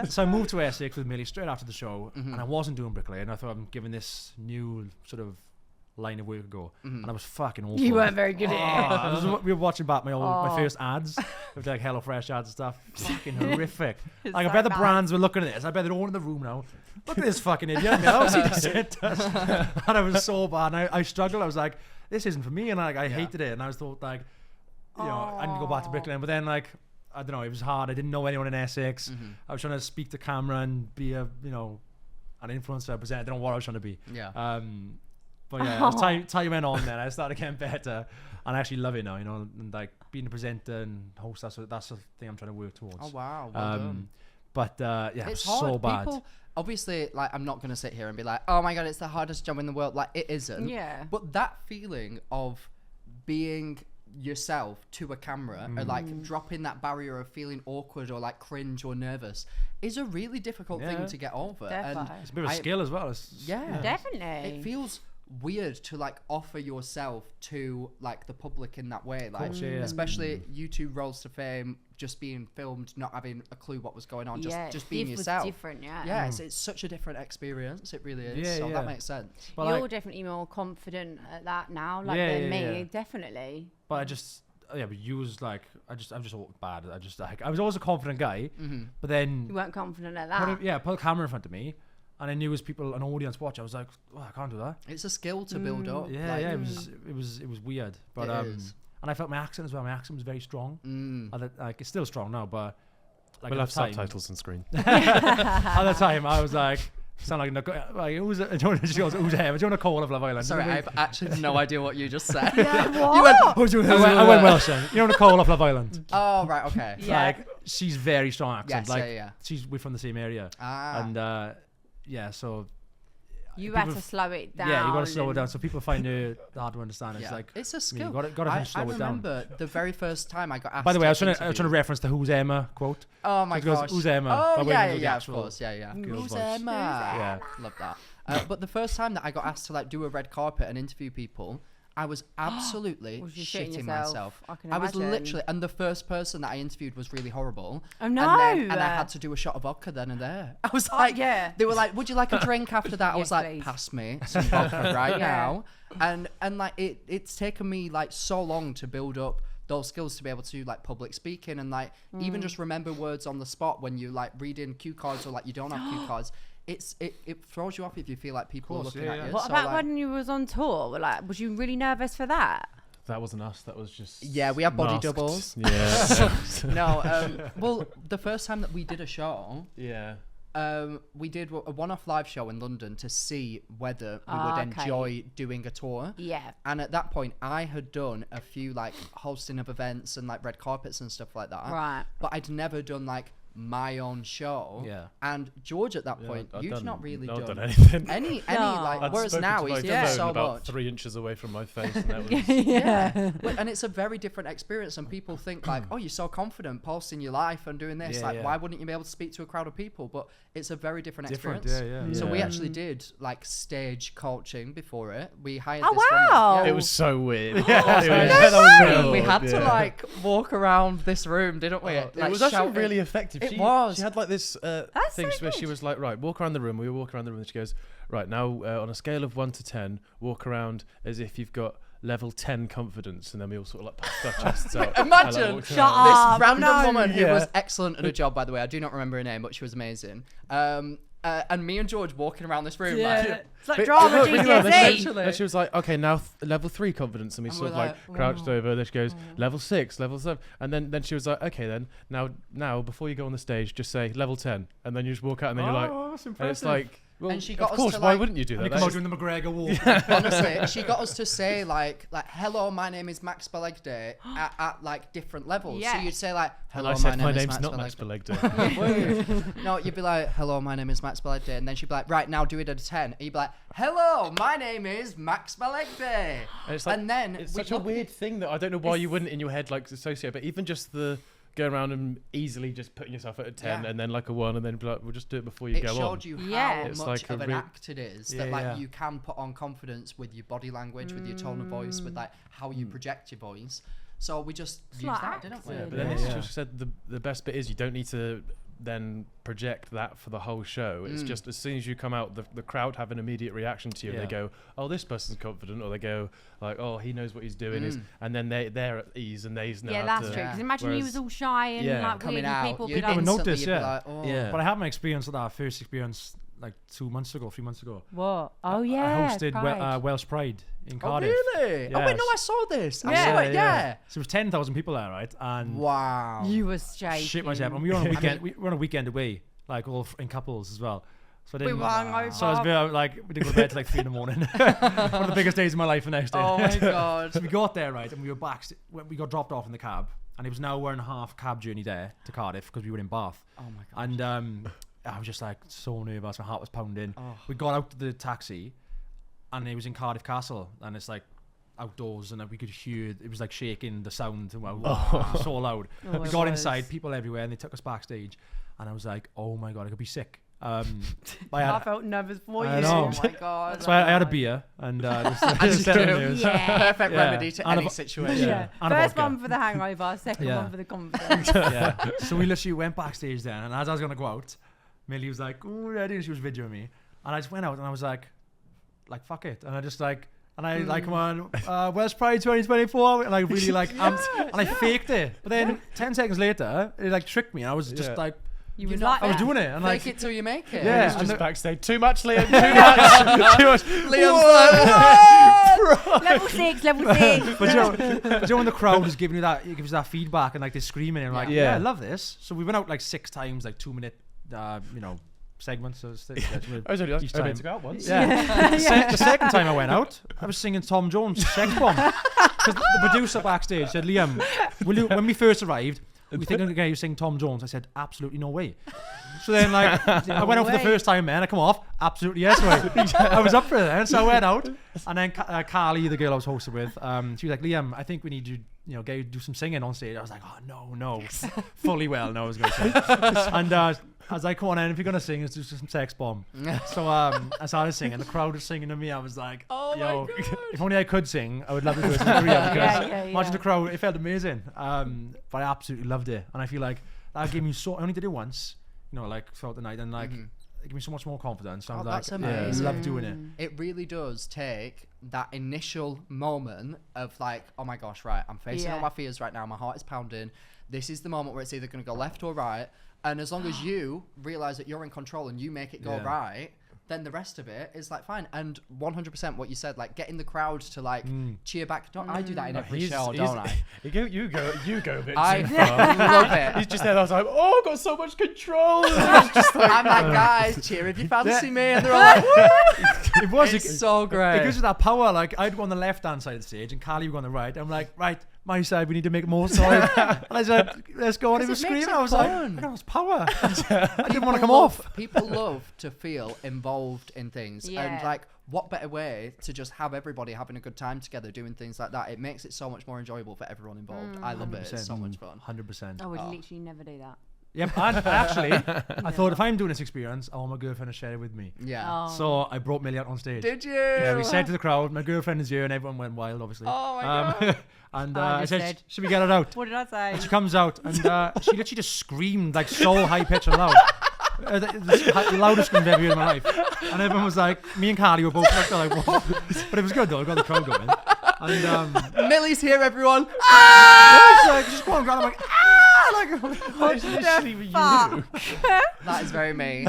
So I moved to Essex with Millie straight after the show, and I wasn't doing bricklayer, and I thought I'm giving this new sort of line of work a go, and I was fucking awful. You weren't very good at it. We were watching back my first ads with like HelloFresh ads and stuff. Fucking horrific. Like I bet the brands were looking at this. I bet they're all in the room now. Look at this fucking idiot. And I was so bad. And I struggled. I was like, this isn't for me. And I hated it. And I was thought like, you know, I need to go back to bricklaying. But then like, I don't know, it was hard. I didn't know anyone in Essex. I was trying to speak to camera and be a, you know, an influencer presenter. I don't know what I was trying to be. Yeah. But yeah, as time went on, then I started getting better, and I actually love it now. You know, and like being a presenter and host. That's the thing I'm trying to work towards. Oh wow, well done. But yeah, it's it was so bad. People, obviously, like I'm not gonna sit here and be like, oh my god, it's the hardest job in the world. Like it isn't. Yeah. But that feeling of being yourself to a camera, or like dropping that barrier of feeling awkward or like cringe or nervous, is a really difficult thing to get over. Definitely. And It's a bit of a skill as well. Definitely. It feels weird to like offer yourself to like the public in that way, like especially you two Rolls to Fame, just being filmed, not having a clue what was going on, just being yourself. Different, it's such a different experience. It really is. So that makes sense. But you're like, definitely more confident at that now, like than me. Definitely. But I just but you was like I'm just bad. I was always a confident guy, but then You weren't confident at that. put a camera in front of me. And I knew as people, an audience watch, I was like, oh, I can't do that. It's a skill to build up. It was weird. But and I felt my accent as well. My accent was very strong. Like it's still strong now, but like we'll have subtitles on screen. At the time, I was like, sound like who's him? Do you want to call of Love Island? Sorry, I have actually no idea what you just said. What? I went Welsh then. You know Nicole of Love Island? Oh right, okay. Like she's very strong accent. Yes, we're from the same area. And so you had to slow it down. Yeah, you got to slow it down so people find it hard to understand. It's like it's a skill. You got to slow it down. I remember the very first time I got asked. By the way, I was trying to reference the "Who's Emma" quote. Oh my gosh, Who's Emma? Oh yeah, of course, yeah. Who's Emma? Yeah, love that. But the first time that I got asked to like do a red carpet and interview people, I was absolutely shitting myself. I was literally, and the first person that I interviewed was really horrible. Oh no! And I had to do a shot of vodka then and there. I was like, they were like, "Would you like a drink after that?" I was like, please. "Pass me some vodka right now." And like it's taken me like so long to build up those skills to be able to like public speaking and like even just remember words on the spot when you like reading cue cards or like you don't have cue cards. It throws you off if you feel like people are looking at you. What about when you was on tour? Like, was you really nervous for that? That wasn't us. That was just we had body masked. doubles. Yeah. No. Well, the first time that we did a show. Yeah. We did a one-off live show in London to see whether we would enjoy doing a tour. Yeah. And at that point, I had done a few like hosting of events and like red carpets and stuff like that. Right. But I'd never done like my own show. Yeah. And George at that point, you'd not really done anything. Any like. I'd whereas now he's done so about much. 3 inches away from my face, and that was And it's a very different experience, and people think like, oh, you're so confident posting your life and doing this. Why wouldn't you be able to speak to a crowd of people? But it's a very different experience. So we actually did like stage coaching before it. We hired this woman. It was so weird. We had to like walk around this room, didn't we? It was actually really effective. It was. She had like this thing where she was like, right, walk around the room. We were walking around the room and she goes, right, now on a scale of 1 to 10, walk around as if you've got level 10 confidence. And then we all sort of like puffed our chests out. Imagine this random woman who was excellent at her job, by the way. I do not remember her name, but she was amazing. And me and George walking around this room. It's like drama GCSE. And she was like, okay, now level 3 confidence. And we sort of like crouched over. Then she goes, level 6, level 7. And then she was like, okay, then now before you go on the stage, just say level 10. And then you just walk out and then you're like, that's impressive. and it's like, well, and she got of course, us to why like, wouldn't you do that? You come out doing the McGregor walk. Honestly, she got us to say like, hello, my name is Max Balegde at like different levels. So you'd say like, hello, and I said, my name's Max not Balegde. Max Balegde. No, you'd be like, hello, my name is Max Balegde. And then she'd be like, right, now do it at a 10. And you'd be like, hello, my name is Max Balegde. And it's like, and then it's such a weird thing that I don't know why you wouldn't in your head like associate, but even just the going around and easily just putting yourself at a 10 and then like a 1 and then be like, we'll just do it before you go on. It showed you how it's much like of an act it is that like you can put on confidence with your body language, with your tone of voice, with like how you project your voice. So we just used that, didn't we? Yeah, but then she said the best bit is you don't need to then project that for the whole show. It's just as soon as you come out, the crowd have an immediate reaction to you. They go, oh, this person's confident, or they go like, oh, he knows what he's doing, and then they're at ease and they know. Yeah, that's true. Because imagine you was all shy and like coming weird, out, people would notice. Like, oh. But I had my experience of that first experience like 3 months ago. What? Oh yeah. I hosted Welsh Pride in Cardiff. Oh really? Yes. Oh wait, no, I saw this. I Yeah. saw it. Yeah. So there was 10,000 people there, right? And Wow. You were shaking. shit myself. And we were on a weekend. We were on a weekend away, like all in couples as well. So I didn't. We were hungover. So I was a bit like, we didn't go to bed till like 3 in the morning. One of the biggest days of my life the next day. Oh my god. So we got there, right, and we were back. We got dropped off in the cab, and it was an hour and a half cab journey there to Cardiff because we were in Bath. Oh my god. And I was just like so nervous. My heart was pounding. Oh. We got out to the taxi, and it was in Cardiff Castle, and it's like outdoors, and we could hear it was like shaking the sound. And so loud. We got inside, people everywhere, and they took us backstage, and I was like, oh my god, I could be sick. I felt nervous for you. I know. Oh my god. So I had a beer and Perfect remedy to any situation. Yeah. First one for the hangover, second one for the confidence. So we literally went backstage then, and as I was gonna go out, Millie was like, "Oh, ready," and she was videoing me, and I just went out and I was like, fuck it, and I just like. And I like, come on, Welsh Pride 2024, and I really like, and I faked it. But then 10 seconds later, it like tricked me. And I was just like, You was like I was doing it, and Fake like, it till you make it. Yeah. It's just backstage. Too much, Liam. Too much. Liam's like, level 6, level 6. but you know when the crowd is giving you that, it gives you that feedback, and like they're screaming, and like, yeah, I love this. So we went out like 6 times, like 2-minute, segments. So I was only each time. to go out once. Yeah. The second time I went out, I was singing Tom Jones' Sex Bomb. Because the producer backstage said, Liam, when we first arrived, we think I'm going to sing Tom Jones. I said, absolutely no way. So then, like, I went out for the first time, man. I come off, absolutely yes way. I was up for it then, so I went out. And then Carly, the girl I was hosting with, she was like, Liam, I think we need you, get you to do some singing on stage. I was like, oh, no. Fully well, no, I was going to say. And I was like, come on, if you're going to sing, let's do some Sex Bomb. So I started singing. The crowd was singing to me. I was like, oh my God. If only I could sing, I would love to do it. Imagine the crowd. It felt amazing. But I absolutely loved it. And I feel like that gave me I only did it once, like throughout the night. And like, it gave me so much more confidence. I was that's like, amazing. I love doing it. It really does take that initial moment of like, oh my gosh, right, I'm facing all my fears right now. My heart is pounding. This is the moment where it's either going to go left or right. And as long as you realize that you're in control and you make it go right, then the rest of it is like fine. And 100% what you said, like getting the crowd to like cheer back. I do that in every show, don't I? You go, Vince. I love it. He's just there all the time. Oh, I've got so much control. I'm like, guys, cheer if you fancy me, and they're all like, woo! It's so great. It gives you that power. Like I'd go on the left-hand side of the stage, and Carly would go on the right. I'm like, right, my side, we need to make more side. And I said, let's go on. He was screaming. I was like, I got this power. I didn't want to come off. People love to feel involved in things, and like, what better way to just have everybody having a good time together doing things like that? It makes it so much more enjoyable for everyone involved. I love it. It's so much fun. 100%. I would literally never do that. Yep, and actually, I thought if I'm doing this experience, I want my girlfriend to share it with me. Yeah. Oh. So I brought Millie out on stage. Did you? Yeah, we said to the crowd, my girlfriend is here, and everyone went wild, obviously. Oh my God. And I said, should we get it out? What did I say? And she comes out, and she literally just screamed like so high pitched and loud. The loudest scream I've ever heard in my life. And everyone was like, me and Carly were both like, what? But it was good though, it got the crowd going. And Millie's here, everyone. like, just go on, I'm like, like, what is literally you? That is very me.